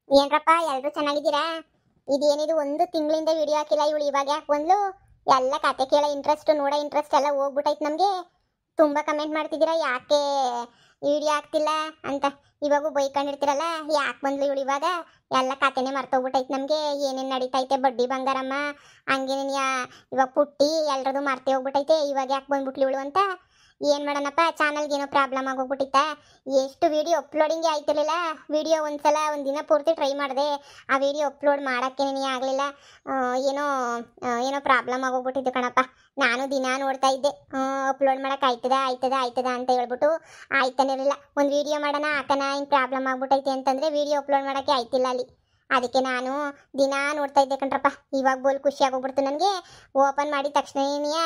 ಏನ್ರಪ್ಪ ಎಲ್ರು ಚೆನ್ನಾಗಿದ್ದೀರಾ? ಇದೇನಿದು ಒಂದು ತಿಂಗಳಿಂದ ವಿಡಿಯೋ ಹಾಕಿಲ್ಲ ಇವಳು ಇವಾಗ ಯಾಕೆ ಬಂದ್ಲು? ಎಲ್ಲ ಕತೆ ಕೇಳೋ ಇಂಟ್ರೆಸ್ಟ್ ನೋಡೋ ಇಂಟ್ರೆಸ್ಟ್ ಎಲ್ಲ ಹೋಗ್ಬಿಟ್ಟೈತೆ ನಮಗೆ. ತುಂಬಾ ಕಮೆಂಟ್ ಮಾಡ್ತಿದ್ದೀರಾ ಯಾಕೆ ವಿಡಿಯೋ ಹಾಕ್ತಿಲ್ಲ ಅಂತ. ಇವಾಗೂ ಬೈಕೊಂಡಿರ್ತೀರಲ್ಲ ಯಾಕೆ ಬಂದ್ಲು ಇವಳು ಇವಾಗ? ಎಲ್ಲ ಕತೆನೇ ಮರ್ತೋಗ್ಬಿಟ್ಟೈತೆ ನಮಗೆ. ಏನೇನು ನಡೀತೈತೆ ಬಡ್ಡಿ ಬಂಗಾರಮ್ಮ ಹಂಗೇನೇನು ಇವಾಗ ಪುಟ್ಟಿ ಎಲ್ರದು ಮರ್ತೇ ಹೋಗ್ಬಿಟ್ಟೈತೆ. ಇವಾಗ ಯಾಕೆ ಬಂದ್ಬಿಟ್ಲು ಇವಳು ಅಂತ. ಏನು ಮಾಡೋಣಪ್ಪ, ಚಾನಲ್ಗೆ ಏನೋ ಪ್ರಾಬ್ಲಮ್ ಆಗೋಗ್ಬಿಟ್ಟಿತ್ತ. ಎಷ್ಟು ವಿಡಿಯೋ ಅಪ್ಲೋಡಿಂಗೇ ಆಯ್ತಿರ್ಲಿಲ್ಲ. ವಿಡಿಯೋ ಒಂದ್ಸಲ ದಿನ ಪೂರ್ತಿ ಟ್ರೈ ಮಾಡಿದೆ, ಆ ವಿಡಿಯೋ ಅಪ್ಲೋಡ್ ಮಾಡೋಕ್ಕೇನೇ ಆಗಲಿಲ್ಲ. ಏನೋ ಏನೋ ಪ್ರಾಬ್ಲಮ್ ಆಗೋಗ್ಬಿಟ್ಟಿದ್ದು ಕಣಪ್ಪ. ನಾನು ದಿನ ನೋಡ್ತಾ ಇದ್ದೆ, ಅಪ್ಲೋಡ್ ಮಾಡೋಕೆ ಆಯ್ತದ ಅಂತ ಹೇಳ್ಬಿಟ್ಟು ಆಯ್ತಾನೆ ಇರಲಿಲ್ಲ. ಒಂದು ವಿಡಿಯೋ ಮಾಡೋಣ ಹಾಕೋಣ, ಹಿಂಗೆ ಪ್ರಾಬ್ಲಮ್ ಆಗ್ಬಿಟ್ಟೈತೆ ಅಂತಂದರೆ ವಿಡಿಯೋ ಅಪ್ಲೋಡ್ ಮಾಡೋಕ್ಕೆ ಆಯ್ತಿಲ್ಲ ಅಲ್ಲಿ. ಅದಕ್ಕೆ ನಾನು ದಿನ ನೋಡ್ತಾ ಇದ್ದೆ ಕಣ್ರಪ್ಪ. ಇವಾಗ ಬೋಲ್ ಖುಷಿ ಆಗೋಗ್ಬಿಡ್ತು ನನಗೆ. ಓಪನ್ ಮಾಡಿದ ತಕ್ಷಣನೇ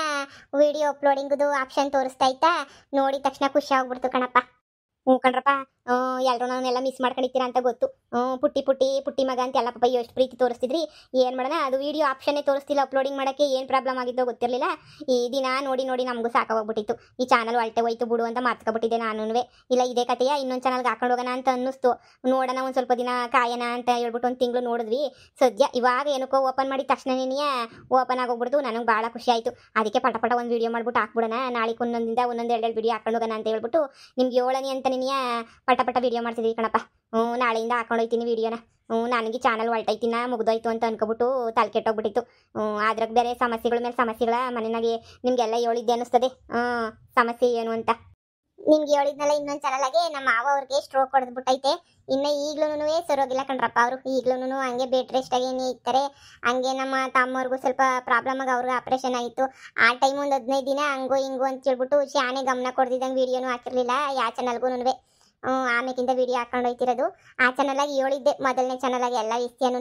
ವಿಡಿಯೋ ಅಪ್ಲೋಡಿಂಗ್ದು ಆಪ್ಷನ್ ತೋರಿಸ್ತಾ ಇತ್ತಾ, ನೋಡಿದ ತಕ್ಷಣ ಖುಷಿ ಆಗ್ಬಿಡ್ತು ಕಣಪ್ಪ. ಹ್ಞೂ ಕಣ್ರಪ್ಪ, ಎಲ್ಲರೂ ನಾನೆಲ್ಲ ಮಿಸ್ ಮಾಡ್ಕೊಂಡಿರ್ತೀರಾ ಅಂತ ಗೊತ್ತು. ಪುಟ್ಟಿ ಮಗ ಅಂತ ಎಲ್ಲ ಪಾಪ ಎಷ್ಟು ಪ್ರೀತಿ ತೋರಿಸ್ತಿದ್ರಿ. ಏನು ಮಾಡೋಣ, ಅದು ವಿಡಿಯೋ ಆಪ್ಷನ್ನೇ ತೋರಿಸ್ತಿಲ್ಲ. ಅಪ್ಲೋಡಿಂಗ್ ಮಾಡೋಕ್ಕೆ ಏನು ಪ್ರಾಬ್ಲಮ್ ಆಗಿದ್ದೋ ಗೊತ್ತಿರಲಿಲ್ಲ. ಈ ದಿನ ನೋಡಿ ನಮಗೂ ಸಾಕಾಗೋಗ್ಬಿಟ್ಟಿತ್ತು. ಈ ಚಾನಲ್ ಅಳ್ತೆ ಹೋಯ್ತು ಬಿಡು ಅಂತ ಮಾತ್ಕೊಬಿಟ್ಟಿದ್ದೆ ನಾನು. ಇಲ್ಲ ಇದೇ ಕತೆಯ ಇನ್ನೊಂದು ಚಾನಲ್ಗೆ ಹಾಕೊಂಡು ಹೋಗೋಣ ಅಂತ ಅನ್ನಿಸ್ತು. ನೋಡೋಣ ಒಂದು ಸ್ವಲ್ಪ ದಿನ ಕಾಯೋಣ ಅಂತ ಹೇಳ್ಬಿಟ್ಟು ಒಂದು ತಿಂಗಳು ನೋಡಿದ್ವಿ. ಸದ್ಯ ಇವಾಗ ಏನಕ್ಕೋ ಓಪನ್ ಮಾಡಿದ ತಕ್ಷಣನೇ ಓಪನ್ ಆಗೋಗ್ಬಿಡ್ತು. ನನಗೆ ಭಾಳ ಖುಷಿ ಆಯಿತು. ಅದಕ್ಕೆ ಪಟ ಒಂದು ವಿಡಿಯೋ ಮಾಡ್ಬಿಟ್ಟು ಹಾಕ್ಬಿಡೋಣ. ನಾಳೆ ಒಂದೊಂದು ಎರಡು ವಿಡಿಯೋ ಹಾಕೊಂಡು ಹೋಗೋಣ ಅಂತ ಹೇಳ್ಬಿಟ್ಟು ನಿಮ್ಗೆ ಹೇಳನಿ ಅಂತ ನೀನು ಪಟ ವಿಡಿಯೋ ಮಾಡ್ತಿದ್ವಿ ಕಣಪ್ಪ. ನಾಳೆಯಿಂದ ಹಾಕೊಂಡೋಯ್ತೀನಿ ವಿಡಿಯೋನ. ನನಗೆ ಚಾನಲ್ ಹೊಲ್ಟೈತಿನ ಮುಗ್ದೋಯ್ತು ಅಂತ ಅನ್ಕೊಬಿಟ್ಟು ತಲೆ ಕೆಟ್ಟೋಗ್ಬಿಟ್ಟಿತ್ತು. ಅದ್ರಾಗ ಬೇರೆ ಸಮಸ್ಯೆಗಳ ಮೇಲೆ ಸಮಸ್ಯೆಗಳ ಮನೆಯಾಗೆ ನಿಮಗೆಲ್ಲ ಹೇಳಿದ್ದೆ ಅನ್ನಿಸ್ತದೆ ಸಮಸ್ಯೆ ಏನು ಅಂತ. ನಿಮ್ಗೆ ಹೇಳಿದ್ನಲ್ಲ, ಇನ್ನೊಂದು ಚಾನಲಾಗೆ ನಮ್ಮ ಮಾವ ಅವ್ರಿಗೆ ಸ್ಟ್ರೋಕ್ ಹೊಡೆದ್ಬಿಟ್ಟೈತೆ. ಇನ್ನು ಈಗ್ಲೂ ಸರೋಗಿಲ್ಲ ಕಣ್ರಪ್ಪ ಅವರು. ಈಗ್ಲೂ ಹಂಗೆ ಬೆಡ್ ರೆಸ್ಟ್ ಆಗೇನೆ ಇರ್ತಾರೆ. ಹಂಗೆ ನಮ್ಮ ತಮ್ಮವ್ರಿಗೂ ಸ್ವಲ್ಪ ಪ್ರಾಬ್ಲಮ್ ಆಗಿ ಅವ್ರಿಗೆ ಆಪ್ರೇಷನ್ ಆಗಿತ್ತು. ಆ ಟೈಮ್ ಒಂದು 15 ದಿನ ಹಂಗೋ ಹಿಂಗೋ ಅಂತ ಹೇಳ್ಬಿಟ್ಟು ಶಾನೆ ಗಮನ ಕೊಡ್ದಿದ್ದಂಗೆ ವಿಡಿಯೋನು ಹಾಕಿರ್ಲಿಲ್ಲ ಯಾವ ಚಾನಲ್ಗೂ. ಆಮೇಕಿಂದ ವಿಡಿಯೋ ಹಾಕೊಂಡು ಹೋಯ್ತಿರೋದು. ಆ ಚಾನಲಾಗಿ ಹೇಳಿದ್ದೆ, ಮೊದಲನೇ ಚಾನಲಾಗಿ ಎಲ್ಲ ವಿಷಯನೂ.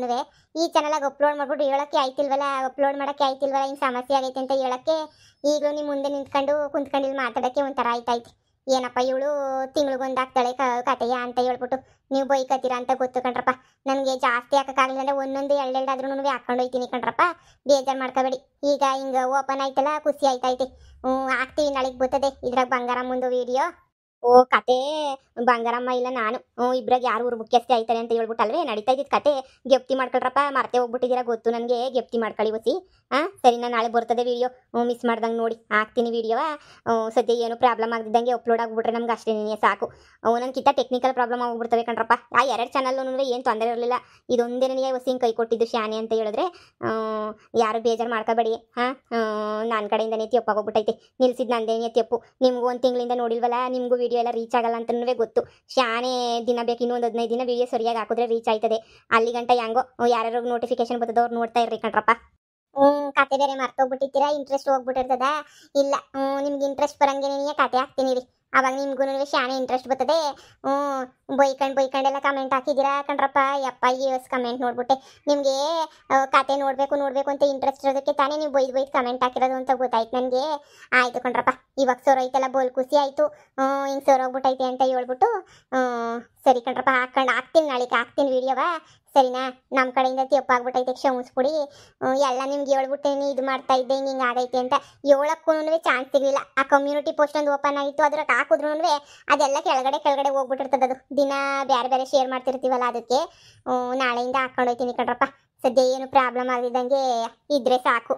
ಈ ಚಾನಲಾಗಿ ಅಪ್ಲೋಡ್ ಮಾಡ್ಬಿಟ್ಟು ಹೇಳೋಕ್ಕೆ ಆಯ್ತಿಲ್ವಲ್ಲ, ಅಪ್ಲೋಡ್ ಮಾಡೋಕ್ಕೆ ಆಯ್ತಿಲ್ವಲ್ಲ, ಹಿಂಗೆ ಸಮಸ್ಯೆ ಆಗೈತೆ ಅಂತ ಹೇಳೋಕ್ಕೆ ಈಗಲೂ ನಿಮ್ಮ ಮುಂದೆ ನಿಂತ್ಕೊಂಡು ಕುಂತ್ಕೊಂಡು ಇಲ್ಲಿ ಮಾತಾಡೋಕ್ಕೆ ಒಂಥರ ಆಯ್ತಾಯ್ತು. ಏನಪ್ಪ ಇವಳು ತಿಂಗಳಿಗೊಂದು ಹಾಕ್ತಾಳೆ ಕತೆಯ ಅಂತ ಹೇಳ್ಬಿಟ್ಟು ನೀವು ಬೈಕತ್ತೀರಾ ಅಂತ ಗೊತ್ತು ಕಣ್ರಪ್ಪ. ನನಗೆ ಜಾಸ್ತಿ ಹಾಕೋಕ್ಕಾಗಲಿಲ್ಲ ಅಂದರೆ ಒಂದೊಂದು ಎರಡೆರಡಾದ್ರೂ ಹಾಕೊಂಡು ಹೋಯ್ತೀನಿ ಕಣ್ರಪ್ಪ. ಬೇಜಾರು ಮಾಡ್ಕೋಬೇಡಿ. ಈಗ ಹಿಂಗೆ ಓಪನ್ ಆಯ್ತಲ್ಲ ಖುಷಿ ಆಯ್ತೈತೆ. ಹಾಕ್ತೀವಿ, ನಾಳೆಗೆ ಬರ್ತದೆ ಇದ್ರಾಗ ಬಂಗಾರಮ್ಮಂದು ವಿಡಿಯೋ. ಓ ಕತೆ ಬಂಗಾರಮ್ಮ ಇಲ್ಲ ನಾನು ಇಬ್ರಾಗ ಯಾರು ಊರು ಮುಖ್ಯಸ್ಥೆ ಆಯ್ತಾರೆ ಅಂತ ಹೇಳ್ಬಿಟ್ಟಲ್ವೇ ನಡೀತಾ ಇದ್ದಿದ್ದು ಕತೆ. ಗೆಪ್ತಿ ಮಾಡ್ಕೊಳ್ರಪ್ಪ, ಮರ್ತೇ ಹೋಗ್ಬಿಟ್ಟಿದ್ದೀರಾ ಗೊತ್ತು ನನಗೆ. ಗೆಪ್ತಿ ಮಾಡ್ಕೊಳ್ಳಿ ಹೊಸಿ. ಸರಿ, ನಾನು ನಾಳೆ ಬರ್ತದೆ ವಿಡಿಯೋ. ಮಿಸ್ ಮಾಡ್ದಂಗೆ ನೋಡಿ ಹಾಕ್ತೀನಿ ವಿಡಿಯೋವ. ಸದ್ಯ ಏನು ಪ್ರಾಬ್ಲಮ್ ಆಗದಿದ್ದಂಗೆ ಅಪ್ಲೋಡ್ ಆಗಿಬಿಟ್ರೆ ನಮ್ಗೆ ಅಷ್ಟೇ ಸಾಕು. ನನಗಿಂತ ಟೆಕ್ನಿಕಲ್ ಪ್ರಾಬ್ಲಮ್ ಆಗಿಬಿಡ್ತವೆ ಕಣ್ರಪ್ಪ. ಆ 2 ಚಾನಲ್ಲು ಏನು ತೊಂದರೆ ಇರಲಿಲ್ಲ. ಇದೊಂದೇನೇ ಹೊಸಿ ಕೈ ಕೊಟ್ಟಿದ್ದು ಶಾನೆ ಅಂತ ಹೇಳಿದ್ರೆ ಯಾರು ಬೇಜಾರು ಮಾಡ್ಕೋಬೇಡಿ. ನನ್ನ ಕಡೆಯಿಂದನೇ ತಪ್ಪಾಗೋಗ್ಬಿಟ್ಟೈತೆ. ನಿಲ್ಸಿದ್ದು ನಂದೇನೇ ತಪ್ಪು. ನಿಮ್ಗೂ ಒಂದು ತಿಂಗಳಿಂದ ನೋಡಿಲ್ವಲ್ಲ, ನಿಮಗೂ ವಿಡಿಯೋ ಎಲ್ಲ ರೀಚ್ ಆಗಲ್ಲ ಅಂತನೂ ಗೊತ್ತು. ಶಾನೆ ದಿನ ಬೇಕು, ಇನ್ನೊಂದು 15 ದಿನ ವಿಡಿಯೋ ಸರಿಯಾಗಿ ಹಾಕಿದ್ರೆ ರೀಚ್ ಆಯ್ತದೆ. ಅಲ್ಲಿ ಗಂಟ ಹೆಂಗೋ ಯಾರ್ಯಾರು ನೋಟಿಫಿಕೇಶನ್ ಬರ್ತದವ್ರು ನೋಡ್ತಾ ಇರ್ರಿ ಕಣ್ರಪ್ಪ. ಕತೆ ಬೇರೆ ಮರ್ತೋಗ್ಬಿಟ್ಟಿರ್ತೀರಾ, ಇಂಟ್ರೆಸ್ಟ್ ಹೋಗ್ಬಿಟ್ಟಿರ್ತದ. ಇಲ್ಲ ನಿಮ್ಗೆ ಇಂಟ್ರೆಸ್ಟ್ ಬರಂಗೆ ಕತೆ ಹಾಕ್ತೀನಿ ರೀ. ಅವಾಗ ನಿಮ್ಗೂ ಶಾನೆ ಇಂಟ್ರೆಸ್ಟ್ ಬರ್ತದೆ. ಬೈಕೊಂಡೆಲ್ಲ ಕಮೆಂಟ್ ಹಾಕಿದ್ದೀರಾ ಕಣ್ರಪ್ಪ. ಯಪ್ಪ ಎಸ್ ಕಮೆಂಟ್ ನೋಡ್ಬಿಟ್ಟೆ. ನಿಮಗೆ ಕತೆ ನೋಡಬೇಕು ಅಂತ ಇಂಟ್ರೆಸ್ಟ್ ಇರೋದಕ್ಕೆ ತಾನೇ ನೀವು ಬೈದು ಕಮೆಂಟ್ ಹಾಕಿರೋದು ಅಂತ ಗೊತ್ತಾಯ್ತು ನನಗೆ. ಆಯಿತು ಕಣ್ರಪ್ಪ, ಇವಾಗ ಸೋರೈತಲ್ಲ ಬೋಲ್ ಖುಷಿ ಆಯಿತು. ಹಿಂಗೆ ಸೋರೋಗ್ಬಿಟ್ಟೈತೆ ಅಂತ ಹೇಳ್ಬಿಟ್ಟು ಸರಿ ಕಣ್ರಪ್ಪ, ಹಾಕ್ತೀನಿ, ನಾಳೆಗೆ ಹಾಕ್ತೀನಿ ವಿಡಿಯೋವ. ಸರಿನಾ? ನಮ್ಮ ಕಡೆಯಿಂದ ತಪ್ಪಾಗ್ಬಿಟ್ಟೈತೆ, ಕ್ಷಮಿಸ್ಬಿಡಿ. ಎಲ್ಲ ನಿಮ್ಗೆ ಹೇಳ್ಬಿಟ್ಟೇನೆ ಇದು ಮಾಡ್ತಾ ಇದ್ದೆ, ಹಿಂಗೆ ಆಗೈತೆ ಅಂತ ಹೇಳಕ್ಕೂ ಚಾನ್ಸ್ ಸಿಗಲಿಲ್ಲ. ಆ ಕಮ್ಯುನಿಟಿ ಪೋಸ್ಟ್ ಒಂದು ಓಪನ್ ಆಗಿತ್ತು, ಅದ್ರಾಗ ಹಾಕಿದ್ರು ಅದೆಲ್ಲ ಕೆಳಗಡೆ ಹೋಗ್ಬಿಟ್ಟಿರ್ತದೆ. ಅದು ದಿನ ಬೇರೆ ಶೇರ್ ಮಾಡ್ತಿರ್ತೀವಲ್ಲ, ಅದಕ್ಕೆ ನಾಳೆಯಿಂದ ಹಾಕೊಂಡು ಹೋಗ್ತೀನಿ ಕಣ್ರಪ್ಪ. ಸದ್ಯ ಏನು ಪ್ರಾಬ್ಲಮ್ ಆಗಿದ್ದಂಗೆ ಇದ್ರೆ ಸಾಕು.